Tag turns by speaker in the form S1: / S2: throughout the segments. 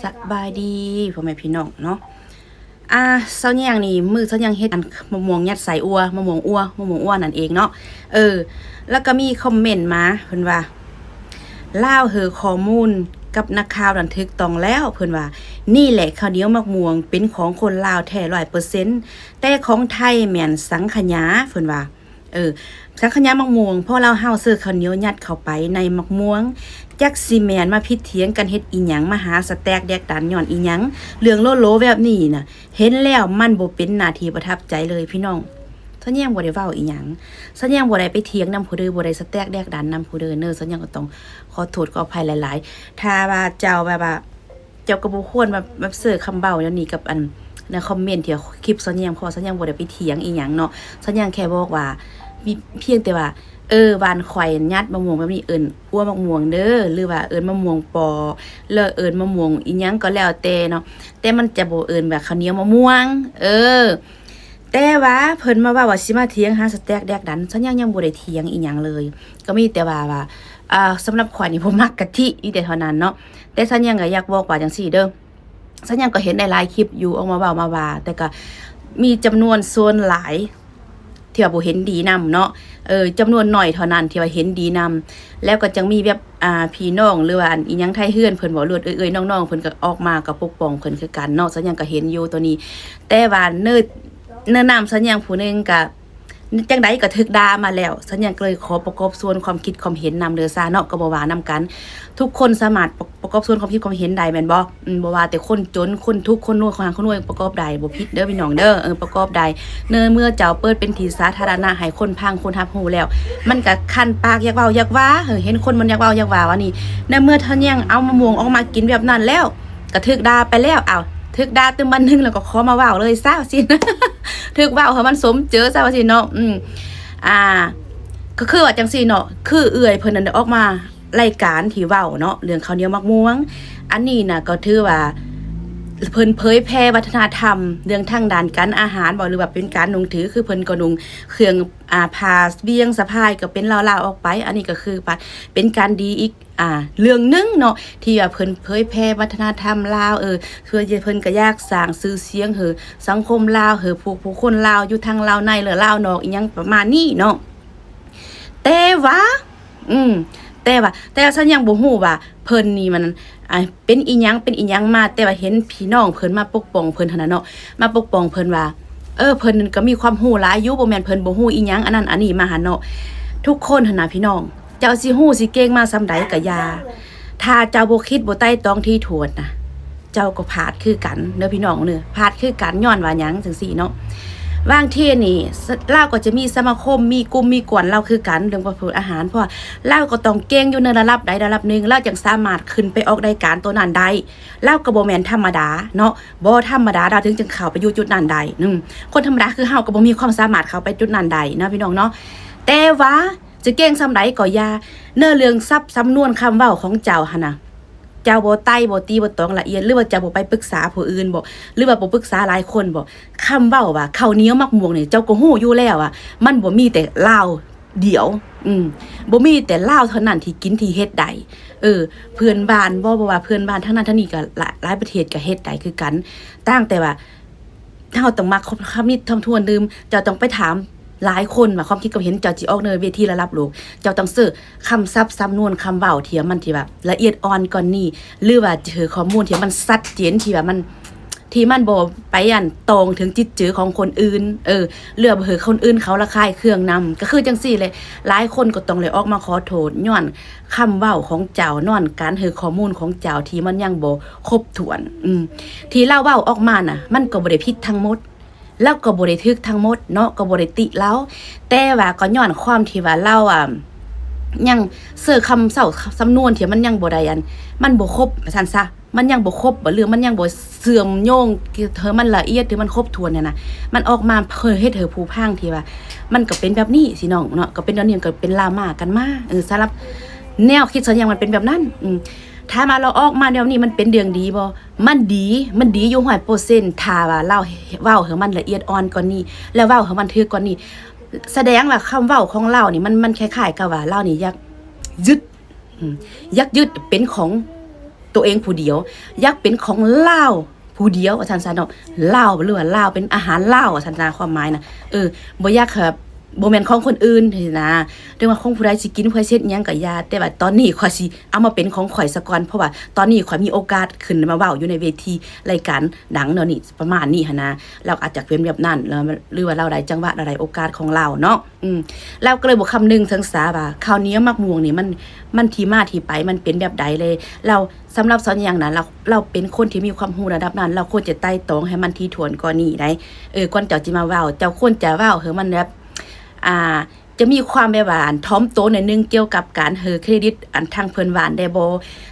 S1: สบายดีพ่อแม่พี่น้องเนาะเซาแยงนี่มือเซาแยงเฮ็ดอันมะม่วงยัดใส่อัวมะม่วงอัวนั่นเองเนาะแล้วก็มีคอมเมนต์มาเพิ่นว่าลาวเหอข้อมูลกับนักข่าวดันทึกต้องแล้วเพิ่นว่านี่แหละข้าวเหนียวมะม่วงเป็นของคนลาวแท้ 100%แต่ของไทยแม่นสังขยาเพิ่นว่าสังขยามะม่วงพอเราเฮาซื้อข้าวเหนียวยัดเข้าไปในมะม่วงจักสิแม่นมาพิดเถียงกันเฮ็ดอีหยังมาหาสแต็กแดกดันย้อนอีหยังเรื่องโลแบบนี้น่ะเห็นแล้วมันบ่เป็นหน้าที่ประทับใจเลยพี่น้องสัญญาบ่ได้เว้าอีหยังสัญญาบ่ได้ไปเถียงนำผู้ใดบ่ได้สแต็กแดกดันนำผู้ใดสัญญาก็ต้องขอโทษขออภัยหลายๆถ้าว่าเจ้าแบบว่าเจ้าก็บ่ควรแบบเสิร์ชคำเว้าอย่างนี้กับอันในคอมเมนต์ที่คลิปสัญญาขอสัญญาบ่ได้ไปเถียงอีหยังเนาะสัญญาแค่บอกว่ามีเพียงแต่ว่าบ้านข่อยยัดมะม่วงแบบนี้เอิ้นอัวมะม่วงเด้อหรือว่าเอิ้นมะม่วงปอเลิกเอิ้นมะม่วงอีหยังก็แล้วแต่เนาะแต่มันจะบ่เอิ้นแบบข้าวเหนียวมะม่วงแต่ว่าเพิ่นมาว่าสิมาเถียงหาสแต็กแดกดันฉันยังบ่ได้เถียงอีหยังเลยก็มีแต่ว่าสำหรับข่อยนี่ผมมักกะทิอีแต่เท่านั้นเนาะแต่ฉันยังก็อยากบอกว่าจังซี่เด้อฉันยังก็เห็นในหลายคลิปอยู่ออกมาเว้ามาว่าแต่ก็มีจำนวนส่วนหลายที่ว่าบ่เห็นดีนำเนาะจำนวนหน่อยเท่านั้นที่ว่าเห็นดีนำแล้วก็จังมีแบบพี่น้องหรือว่าอีหยังไทยเฮือนเพิ่นบ่เลือดน้องๆเพิ่นก็ออกมาก็ปกป้องเพิ่นคือกันเนาะสัญญาก็เห็นอยู่ตัวนี้แต่ว่าเนื้อนำสัญญาผู้นึงก็จังได๋ก็ถึกด่ามาแล้วสัญญาก็เลยขอประกอบส่วนความคิดความเห็นนำเด้อซะเนาะก็บ่ว่านำกันทุกคนสามารถประกอบส่วนความคิดความเห็นได้แม่นบ่บ่ว่าแต่คนจนคนทุกข์คนรวยคนรวยประกอบได้บ่ผิดเด้อพี่น้องเด้อประกอบได้เมื่อเจ้าเปิดเป็นที่สาธารณะให้คนพังคนรับรู้แล้วมันก็คันปากอยากเว้าอยากว่าเห็นคนมันอยากเว้าอยากว่าว่านี่เมื่อท่านยังเอามะม่วงออกมากินแบบนั้นแล้วก็ถึกด่าไปแล้วอ้าวถึกด่าตึมวันนึงแล้วก็ขอมาเว้าเลยซะสิถึกเว้าให้มันสมเจอซะว่าสิเนาะก็คือว่าจังซี่เนาะคือเอื้อยเพิ่นนั่นออกมารายการที่เว้าเนาะเรื่องข้าวเหนียวมะม่วงอันนี้น่ะก็ถือว่าเพิ่นเผยแพร่วัฒนธรรมเรื่องทางด้านการอาหารบ่หรือว่าเป็นการนุ่งถือคือเพิ่นก็นุ่งเครื่องผ้าเวียงสะพายก็เป็นลาวๆออกไปอันนี้ก็คือเป็นการดีอีกเรื่องนึงเนาะที่ว่าเพิ่นเผยแพร่วัฒนธรรมลาวเพื่อเพิ่นก็อยากสร้างชื่อเสียงสังคมลาวผู้คนลาวอยู่ทางลาวในหรือลาวนอกอีหยังประมาณนี้เนาะแต่ว่าแต่ฉันยังบ่ฮู้ว่าเพิ่นนี่มันเป็นอีหยังมาแต่ว่าเห็นพี่น้องเพิ่นมาปกป้องเพิ่นเท่านั้นเนาะมาปกป้องเพิ่นว่าเพิ่นก็มีความรู้หลายอยู่บ่แม่นเพิ่นบ่ฮู้อีหยังอันนั้นอันนี้มาหั่นเนาะทุกคนหั่นน่ะพี่น้องเจ้าสิฮู้สิเก่งมาส่ำใดก็อย่าถ้าเจ้าบ่คิดบ่ไต้ตองที่ถวดน่ะเจ้าก็พลาดคือกันเด้อพี่น้องเด้อพลาดคือกันย้อนว่าหยังจังซี่เนาะบางทีนี่ลาวก็จะมีสมาคมมีกลุ่มมีกวนเราคือกันเรื่องประเภทอาหารเพราะลาวก็ต้องเก่งอยู่ในระดับใดระดับหนึ่งลาวจึงสามารถขึ้นไปออกรายการตัวนั้นได้ลาวก็บ่แม่นธรรมดาเนาะบ่ธรรมดาเราถึงจึงเข้าไปอยู่จุดนั้นได้คนธรรมดาคือเฮาก็บ่มีความสามารถเข้าไปจุดนั้นได้นะพี่น้องเนาะแต่ว่าจะเก่งส่ำใดก็อย่าเรื่องซับสำนวนคำเว้าของเจ้าหั่นน่ะเจ้าบ่ไต้บ่ตีบ่ตองละเอียดหรือว่าเจ้าบ่ไปปรึกษาผู้อื่นบ่หรือว่าบ่ปรึกษาหลายคนบ่คำเว้าว่าข้าวเหนียวมักม่วงนี่เจ้าก็ฮู้อยู่แล้วมันบ่มีแต่ลาวเดียวบ่มีแต่ลาวเท่านั้นที่กินที่เฮ็ดได้เพื่อนบ้านบ่ว่าเพื่อนบ้านทั้งนั้นทั้งนี้ก็หลายประเทศก็เฮ็ดได้คือกันต่างแต่ว่าเฮาต้องมาคำนี้ทำทวนลืมเจ้าต้องไปถามหลายคนว่าความคิดความเห็นเจ้าจิออกในเวทีระดับโลกเจ้าต้องซื้อคำศัพท์สำนวนคำเว้าที่มันที่แบบละเอียดอ่อนก่อนนี้หรือว่าเจอข้อมูลที่มันชัดเจนที่ว่ามันบ่ไปตรงถึงจิตใจของคนอื่นเลือกคนอื่นเขาระคายเครื่องนำก็คือจังซี่เลยหลายคนก็ต้องเลยออกมาขอโทษย้อนคำเว้าของเจ้าย้อนการข้อมูลของเจ้าที่มันยังบ่ครบถ้วนที่เล่าเว้าออกมาน่ะมันก็บ่ได้ผิดทั้งหมดแล้วก็บ่ได้ทึกทั้งหมดเนาะก็บ่ได้ติแล้วแต่ว่าก็ย้อนความที่ว่าเรายังเสิร์คำเว้าสำนวนที่มันยังบ่ได้มันบ่ครบซั่นซะมันยังบ่ครบบ่เรื่องมันยังบ่เสื่อมโยงมันละเอียดที่มันครบถ้วนเนี่ยนะมันออกมาเพื่อให้ผู้พังที่ว่ามันก็เป็นแบบนี้สิน้องเนาะก็เป็นอันนี้ก็เป็นลามากันมาสำหรับแนวคิดสัญญามันเป็นแบบนั้นถ้ามาเราออกมาเดี๋ยวนี้มันเป็นเรื่องดีบ่มันดีอยู่100%ถ้าว่าเราเว้าให้มันละเอียดอ่อนกว่านี้แล้วเว้าให้มันถึกกว่านี้แสดงว่าคำเว้าของเรานี่มันคล้ายๆกับว่าเรานี่อยากยึดเป็นของต ตัวเองผู้เดียวอยากเป็นของลาวผู้เดียวว่าซั่นๆเนาะลาวหรือว่าลาวเป็นอาหารลาวว่าซั่นๆความหมายน่ะบ่อยากแบบบ่แม่นของคนอื่นนี่นะเรื่องว่าของผู้ใดสิกินผู้ใดเฮ็ดหยังก็อย่าแต่ว่าตอนนี้ข้อยสิเอามาเป็นของข่อยซะก่อนเพราะว่าตอนนี้ข่อยมีโอกาสขึ้นมาเว้าอยู่ในเวทีรายการดังเนาะนี่ประมาณนี้หั่นนะเราอาจจะเป็นแบบนั้นแล้วหรือว่าเราได้จังหวะได้โอกาสของเราเนาะเราก็เลยบ่คำนึงถึงสาว่าข้าวเหนียวมักม่วงนี่มันที่มาที่ไปมันเป็นแบบใดเลยเราสำหรับสอนอย่างนั้นเราเป็นคนที่มีความรู้ระดับนั้นเราควรจะไต่ตองให้มันถี่ถ้วนก่อนนี้ได้ก่อนเจ้าสิมาเว้าเจ้าควรจะเว้าให้มันแบบจะมีความแบบว่าถ่อมตนหน่อยนึงเกี่ยวกับการเครดิตอันทางเพิ่นหวานได้บ่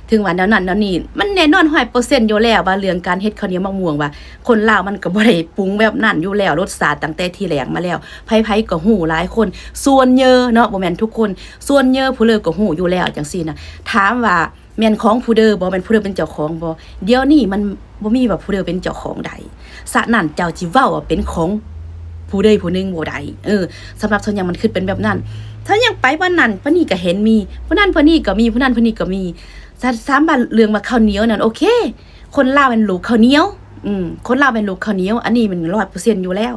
S1: ถึงว่าแนวนั้นแนวนี้มันแน่นอน 100% อยู่แล้วว่าเรื่องการเฮ็ดข้าวเหนียวมะม่วงว่าคนลาวมันก็บ่ได้ปรุงแบบนั้นอยู่แล้วรสชาติตั้งแต่ที่แรกมาแล้วไผๆก็ฮู้หลายคนส่วนเยอะเนาะบ่แม่นทุกคนส่วนเยอะผู้เลิกก็ฮู้อยู่แล้วจังซี่นะถามว่าแม่นของผู้เด้อบ่แม่นผู้เด้อเป็นเจ้าของบ่เดี๋ยวนี้มันบ่มีว่าผู้เด้อเป็นเจ้าของใดซะนั่นเจ้าสิเว้าว่าเป็นของผู้ใดผู้หนึ่งบ่ได้สำหรับส่วนยังมันคือเป็นแบบนั้นถ้ายังไปวันนั้นปานนี้ก็เห็นมีผู้นั้นผู้นี้ก็มีผู้นั้นผู้นี้ก็มีสามบาทเรื่องมาข้าวเหนียวนั่นโอเคคนลาวเป็นลูกข้าวเหนียวคนลาวเป็นลูกข้าวเหนียวอันนี้มัน 100% อยู่แล้ว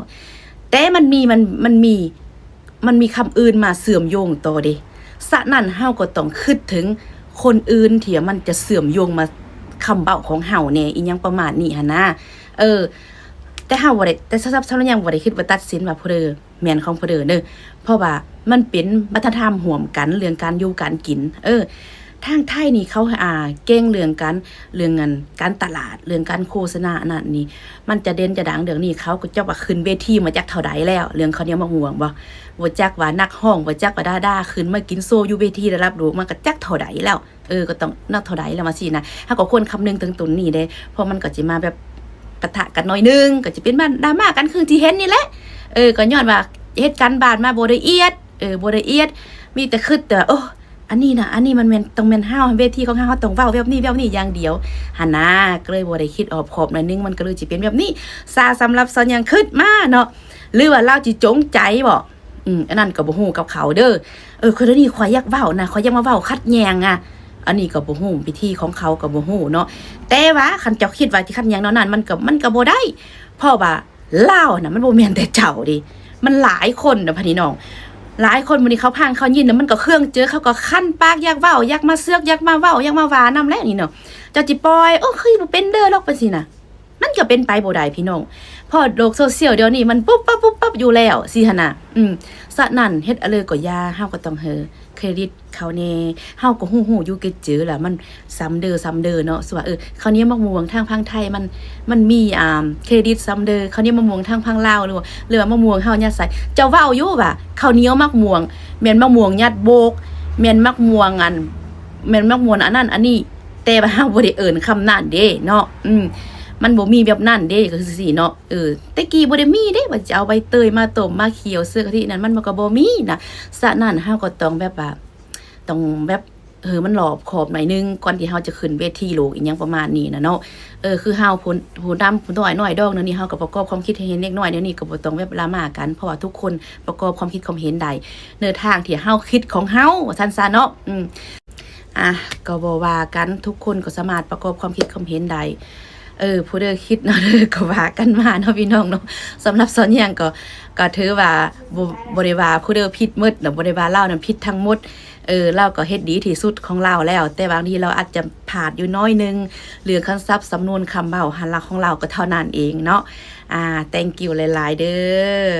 S1: แต่มันมีคำอื่นมาเสื่อมโยงต่อเด้ซะนั้นเฮาก็ต้องคิดถึงคนอื่นที่มันจะเสื่อมโยงมาคำเบ้าของเฮาแน่อีหยังประมาณนี้หั่นนะแต่เฮาบ่ได้แต่สำหรับยังบ่ได้คิดว่าตัดสินว่าผู้ใดแม่นของผู้ใดเด้อเพราะว่ามันเป็นวัฒนธรรมร่วมกันเรื่องการอยู่การกินทางไทยนี่เขาเก่งเรื่องเงินการตลาดเรื่องการโฆษณาอันนั้นนี่มันจะเด่นจะดังเรื่องนี้เขาก็จะว่าขึ้นเวทีมาจากเท่าใดแล้วเรื่องข้าวเหนียวมะม่วงบ่จักว่านักร้องบ่จักว่าดาขึ้นมากินโซอยู่เวทีได้รับรู้มันก็จักเท่าใดแล้วก็ต้องนักเท่าใดแล้วมาสินะเฮาก็ควรคำนึงถึงตรงนี้เด้เพราะมันก็สิมาแบบปะทะกันหน่อยนึงก็จะเป็นดราม่ากันคือที่เห็นนี่แหละก็ย้อนว่าเหตุการณ์บาดมาบ่ละเอียดบ่ละเอียดมีแต่คิดแต่อันนี้มันแม่นต้องแม่นเฮาเวทีของเฮาต้องเว้าแบบนี้อย่างเดียวหั่นนะก็เลยบ่ได้คิดออบขอบหน่อยนึงมันก็เลยสิเป็นแบบนี้สำหรับสอนยังคิดมาเนาะหรือว่าเราสิจงใจบ่อันนั้นก็บ่ฮู้กับเขาเด้อคือเดี๋ยวนี้ข่อยอยากเว้านะข่อยอยากมาเว้าคัดแยงอันนี้ก็บ่ฮู้พิธีของเขาก็บ่ฮู้เนาะแต่ว่าคันเจ้าคิดว่าที่คันหยังนั้นมันก็บ่ได้เพราะว่าลาวน่ะมันบ่แม่นแต่เจ้าดิมันหลายคนน่ะพี่น้องหลายคนมื้อนี้เขาพังเขายินน่ะมันก็เครื่องเจอเขาก็คั้นปากอยากเว้าอยากมาเสือกอยากมาเว้าอยากมาว่านำแล้วนี่เนาะเจ้าจิปล่อยคือบ่เป็นเด้อหรอกปานสิน่ะมันก็เป็นไปบ่ได้พี่น้องเพราะโลกโซเชียลเดี๋ยวนี้มันปุ๊บปั๊บอยู่แล้วสิหั่นน่ะซะนั่นเฮ็ดอะเลยก็อย่าเฮาก็ต้องเครดิตเขาแน่เฮาก็ฮู้อยู่เกจือล่ะมันซ้ำเด้อเนาะสว่าคราวนี้มะม่วงทางภาคไทยมันมีเครดิตซ้ำเด้อคราวนี้มะม่วงทางภาคลาวหรือว่ามะม่วงเฮายัดใส่เจ้าเว้าอยู่ว่าข้าวเหนียวมะม่วงแม่นมะม่วงยัดโบกแม่นมะม่วงแม่นมะม่วงอันนั้นอันนี้แต่ว่าเฮาบ่ได้เอิ้นคำนั้นเด้เนาะมันบ่มีแบบนั้นเด้ก็คือสิเนาะแต่กี้บ่ได้มีเด้ว่าจะเอาใบเตยมาต้มมาเคี่ยวเสื้อกะทินั้นมันก็บ่มีนะซะนั้นเฮาก็ต้องแบบว่าต้องแบบมันรอบขอบหน่อยนึงก่อนที่เฮาจะขึ้นเวทีโลกอีหยังประมาณนี้นะเนาะคือเฮาผู้นำผู้น้อยดอกนี่เฮาก็ประกอบความคิดเห็นเล็กน้อยเดี๋ยวนี้ก็บ่ต้องแบบดราม่ากันเพราะว่าทุกคนประกอบความคิดความเห็นได้ในทางที่เฮาคิดของเฮาว่าซั่นๆเนาะก็บ่ว่ากันทุกคนก็สามารถประกอบความคิดความเห็นได้ผู้เด้อคิดเนาะก็ว่ากันมาเนาะพี่น้องเนาะสำหรับสอนยังก็ถือว่าบ่ได้ว่าผู้เด้อผิดหมดเนาะบ่ได้ว่าเรานั้นผิดทั้งหมดเราก็เฮ็ดดีที่สุดของเราแล้วแต่บางทีเราอาจจะพลาดอยู่น้อยนึงเรื่องคำศัพท์สำนวนคำเว้าหันหลักของเราก็เท่านั้นเองเนาะthank you หลายๆเด้อ